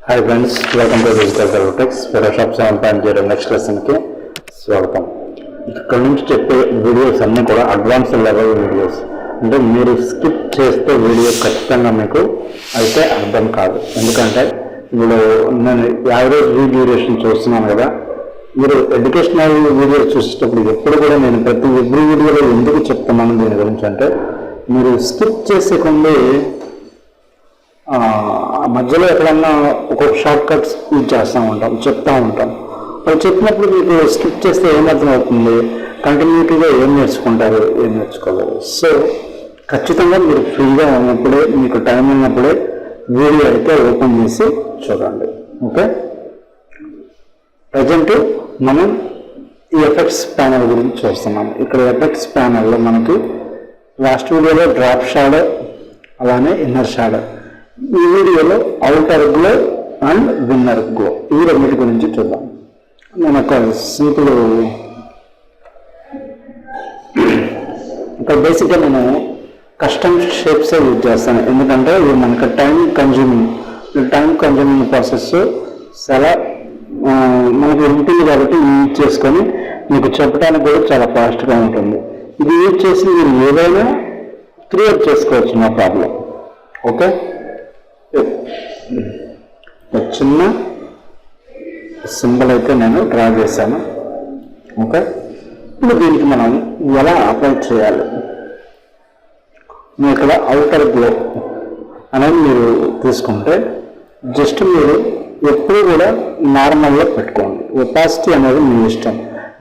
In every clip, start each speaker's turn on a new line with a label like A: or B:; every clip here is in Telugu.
A: Hi friends, welcome to Digital Telugu Photoshop 7.0 next లెసన్కి స్వాగతం. ఇక్కడ నుంచి చెప్పే వీడియోస్ అన్నీ కూడా అడ్వాన్స్ లెవెల్ వీడియోస్, అంటే మీరు స్కిప్ చేస్తే వీడియో ఖచ్చితంగా మీకు అయితే అర్థం కాదు. ఎందుకంటే ఇప్పుడు నేను యావరేజ్ డ్యూరేషన్ చూస్తున్నాను కదా, మీరు ఎడ్యుకేషనల్ వీడియోస్ చూసేటప్పుడు ఎప్పుడు కూడా నేను ప్రతి ఎవ్రీ వీడియోలో ఎందుకు చెప్తున్నాను దీని గురించి అంటే, మీరు స్కిప్ చేసేకుండా మధ్యలో ఎక్కడన్నా ఒక్కొక్క షార్ట్ కట్స్ యూజ్ చేస్తూ ఉంటాం, చెప్తూ ఉంటాం. అది చెప్పినప్పుడు మీకు స్కిప్ చేస్తే ఏమర్థం అవుతుంది, కంటిన్యూటీగా ఏం నేర్చుకుంటారు, ఏం నేర్చుకోలేరు. సో ఖచ్చితంగా మీరు ఫ్రీగా ఉన్నప్పుడే, మీకు టైం ఉన్నప్పుడే వీడియో అయితే ఓపెన్ చేసి చూడండి. ఓకే, ప్రజెంట్ మనం ఈ ఎఫెక్ట్స్ ప్యానల్ గురించి చూస్తున్నాం. ఇక్కడ ఎఫెక్ట్స్ ప్యానల్లో మనకి లాస్ట్ వీడియోలో డ్రాప్ షాడో, అలానే ఇన్నర్ షాడో, ఈ వీడియోలో outer glow and winner glow, ఈ రెండింటి గురించి చూద్దాం. నేను ఒక సింపుల్, ఇక్కడ బేసిక్గా నేను కస్టమ్ షేప్సే యూజ్ చేస్తాను. ఎందుకంటే ఇది మనకు టైం కన్జ్యూమింగ్ ప్రాసెస్ చాలా మనకి ఉంటుంది కాబట్టి యూజ్ చేసుకొని మీకు చెప్పడానికి కూడా చాలా ఫాస్ట్గా ఉంటుంది. ఇది యూజ్ చేసి మీరు ఏదైనా క్రియేట్ చేసుకోవచ్చు, నో ప్రాబ్లం. ఓకే, చిన్న సింబల్ అయితే నేను డ్రా చేశాను. ఓకే, ఇప్పుడు దీనికి మనం ఎలా అప్లై చేయాలి, ఇక్కడ అవుటర్ గ్లో అనేది మీరు తీసుకుంటే జస్ట్ మీరు ఎప్పుడు కూడా నార్మల్గా పెట్టుకోండి. ఒపాసిటీ అనేది మీ ఇష్టం.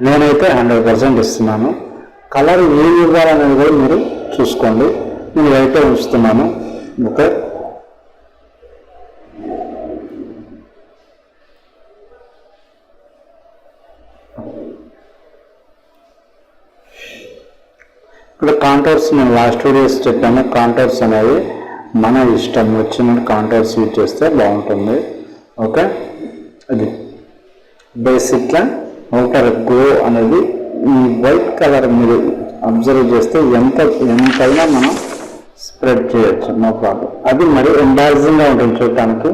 A: నేనైతే 100% ఇస్తున్నాను. కలర్ ఏమి ఇవ్వాలనేది కూడా మీరు చూసుకోండి. నేను అయితే ఉంచుతున్నాను. ఓకే, ఇక్కడ కాంటోర్స్ నేను లాస్ట్ వీడియోస్ చెప్పాను. కాంటోర్స్ అనేవి మన ఇష్టం వచ్చిన కాంటోర్స్ యూజ్ చేస్తే బాగుంటుంది. ఓకే, అది బేసిక్గా అవుటర్ గ్లో అనేది ఈ వైట్ కలర్ మీరు అబ్జర్వ్ చేస్తే ఎంతైనా మనం స్ప్రెడ్ చేయొచ్చు, నో ప్రాబ్లం. అది మరి ఎంబారసింగ్గా ఉంటుంది చూడటానికి,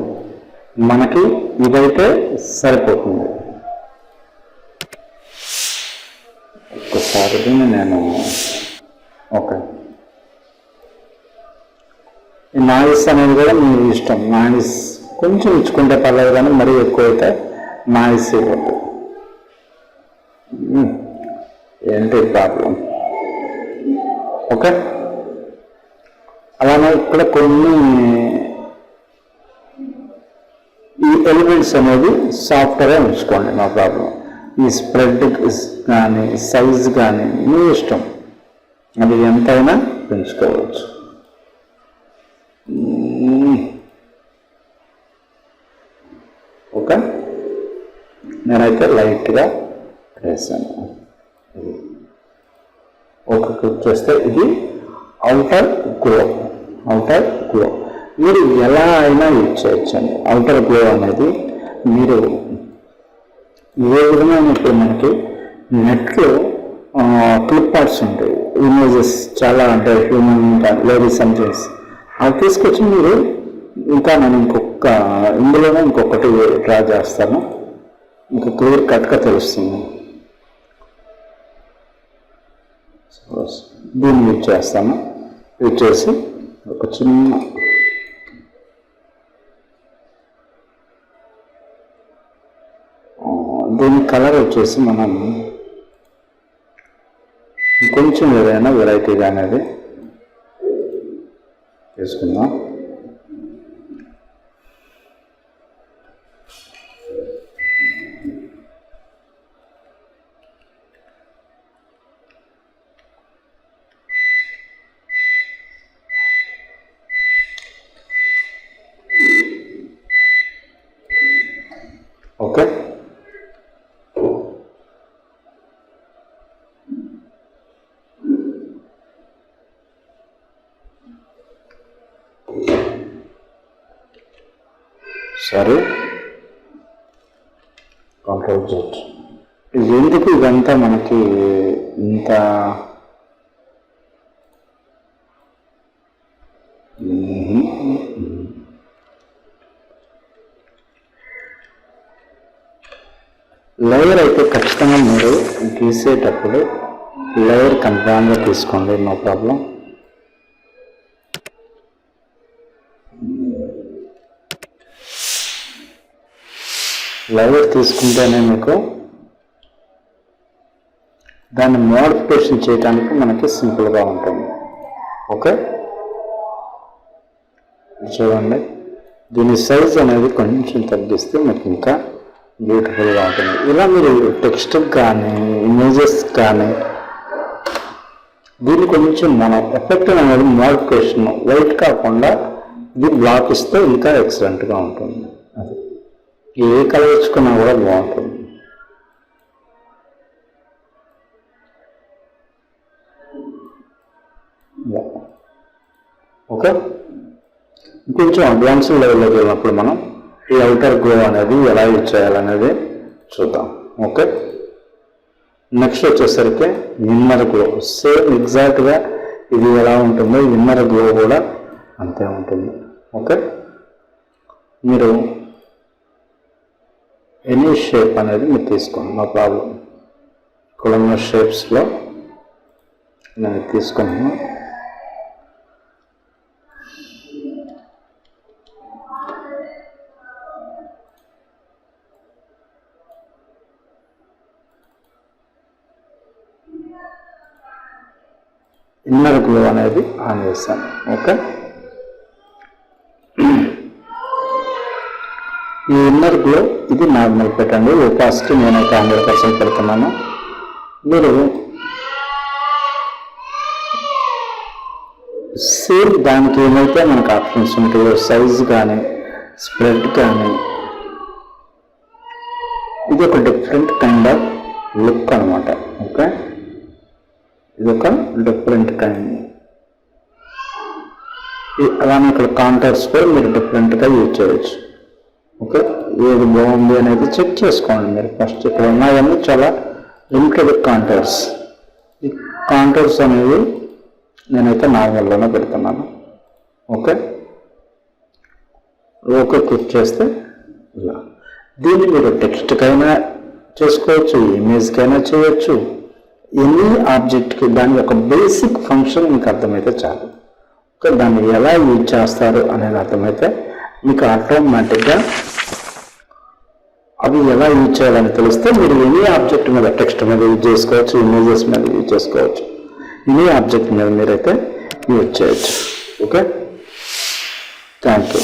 A: మనకి ఇదైతే సరిపోతుంది. ఒక్కసారి నేను ఓకే, ఈ నాయిస్ అనేది కూడా మీ ఇష్టం. నాయిస్ కొంచెం ఇచ్చుకుంటే పర్లేదు, కానీ మరీ ఎక్కువైతే నాయిస్ ఇవ్వద్దు. ఏంటి ప్రాబ్లం? ఓకే, అలానే ఇక్కడ కొన్ని ఈ ఎలిమెంట్స్ అనేది సాఫ్ట్వేర్ ఉంచుకోండి, నో ప్రాబ్లం. ఈ స్ప్రెడ్ కానీ సైజ్ కానీ మీ ఇష్టం, అది ఎంతైనా పెంచుకోవచ్చు. ఓకే, నేనైతే లైట్గా వేసాను. ఓకే, క్లిక్ చేస్తే ఇది అవుటర్ గ్లో. మీరు ఎలా అయినా యూజ్ చేయొచ్చండి. అవుటర్ గ్లో అనేది మీరు ఏ విధంగా, ఇప్పుడు మనకి నెట్లో క్లిప్ ఆర్ట్స్ ఉంటాయి, ఇమేజెస్ చాలా, అంటే హ్యూమన్ లేడీస్ అండ్ జెంట్స్, అవి తీసుకొచ్చి మీరు ఇంకా నేను ఇందులోనే ఇంకొకటి డ్రా చేస్తాను, ఇంకా క్లియర్ కట్గా తెలుస్తుంది. దీన్ని యూజ్ చేస్తాను. యూజ్ చేసి ఒక చిన్న దీని కలర్ వచ్చేసి మనం కొంచెం ఏదైనా వెరైటీగా అనేది తీసుకుందాం. ఓకే, సరే, కంట్రోల్ జెట్. ఎందుకు ఇదంతా మనకి ఇంత లేయర్ అయితే ఖచ్చితంగా మీరు గీసేటప్పుడు లేయర్ కన్ఫామ్గా తీసుకోండి, నో ప్రాబ్లం. లేయర్ తీసుకుంటేనే మీకు దాన్ని మోడిఫికేషన్ చేయడానికి మనకి సింపుల్గా ఉంటుంది. ఓకే, చూడండి, దీని సైజ్ అనేది కొంచెం తగ్గిస్తే మీకు ఇంకా బ్యూటిఫుల్గా ఉంటుంది. ఇలా మీరు టెక్స్ట్కి కానీ ఇమేజెస్ కానీ దీన్ని కొంచెం మనం ఎఫెక్ట్ అనేది మోడిఫికేషన్ వైట్ కాకుండా ఇది బ్లాక్ ఇస్తే ఇంకా ఎక్సలెంట్గా ఉంటుంది. అది ఏ కలర్ ఇచ్చుకున్నా కూడా బాగుంటుంది. ఓకే, ఇంకొంచెం అడ్వాన్స్ లెవెల్లోకి వెళ్ళినప్పుడు మనం ఈ అవుటర్ గ్లో అనేది ఎలా యూజ్ చేయాలనేది చూద్దాం. ఓకే, నెక్స్ట్ వచ్చేసరికి ఇన్నర్ గ్లో. సేమ్ ఎగ్జాక్ట్గా ఇది ఎలా ఉంటుందో ఇన్నర్ గ్లో కూడా అంతే ఉంటుంది. ఓకే, మీరు ఎనీ షేప్ అనేది మీరు తీసుకోండి, నో ప్రాబ్లం. ఇక్కడ ఉన్న షేప్స్లో నేను తీసుకున్నాను. ఇన్నర్ గ్లో అనేది ఆన్ చేస్తాను. ఓకే, ఈ ఇన్నర్ గ్లో ఇది నార్మల్ పెట్టండి. ఒపాసిటీ నేనైతే 100% పెడుతున్నాను. మీరు సేమ్ దానికి ఏమైతే మనకు ఆప్షన్స్ ఉంటాయో సైజ్ కానీ స్ప్రెడ్ కానీ, ఇది ఒక డిఫరెంట్ కైండ్ ఆఫ్ లుక్ అనమాట. ఓకే, ఇది ఒక డిఫరెంట్ కైండ్. అలానే ఇక్కడ కాంటర్స్ కూడా మీరు డిఫరెంట్గా యూజ్ చేయవచ్చు. ఓకే, ఏది బాగుంది అనేది చెక్ చేసుకోండి మీరు ఫస్ట్. ఇక్కడ ఉన్నాయన్నీ చాలా లిమిటెడ్ కాంటర్స్. ఈ కాంటర్స్ అనేవి నేనైతే నార్మల్లోనే పెడుతున్నాను. ఓకే, ఓకే క్లిక్ చేస్తే ఇలా. దీన్ని మీరు టెక్స్ట్కైనా చేసుకోవచ్చు, ఇమేజ్కైనా చేయొచ్చు, ఎనీ ఆబ్జెక్ట్కి దాని యొక్క బేసిక్ ఫంక్షన్ మీకు అర్థమైతే చాలు. ఓకే, దాన్ని ఎలా యూజ్ చేస్తారు అనేది అర్థమైతే మీకు ఆటోమేటిక్గా అవి ఎలా యూజ్ చేయాలని తెలిస్తే మీరు ఎనీ ఆబ్జెక్ట్ మీద టెక్స్ట్ మీద యూజ్ చేసుకోవచ్చు, ఇమేజెస్ మీద యూజ్ చేసుకోవచ్చు, ఎనీ ఆబ్జెక్ట్ మీద మీరైతే యూజ్ చేయొచ్చు. Okay, thank you.